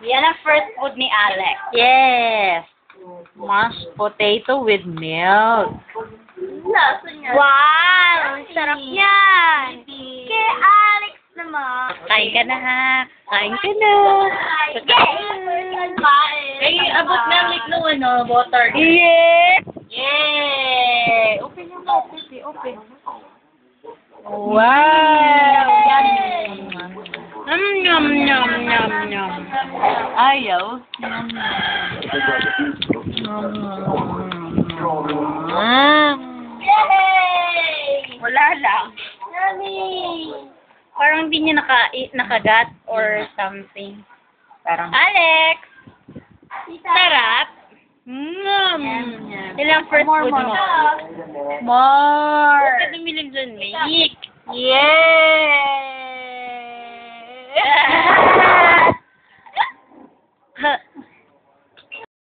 Yan ang first food ni Alex. Yes. Mashed potato with milk. Wow! Sarap yan! Kay Alex naman. Kain ka na ha. Kain ka na. Ay, abot na ulit nung water. Yes. Yay! Open yung mouth, open. Wow. Yay! Yum, yum, yum, yum. Ayaw. Yay! Wala lang. Yummy! Parang hindi niya nakagat or something. Parang. Alex! Sarap. Ilang first More, food more, mo? more. More. Huwag ka dumilig dun, Nick. Yeah!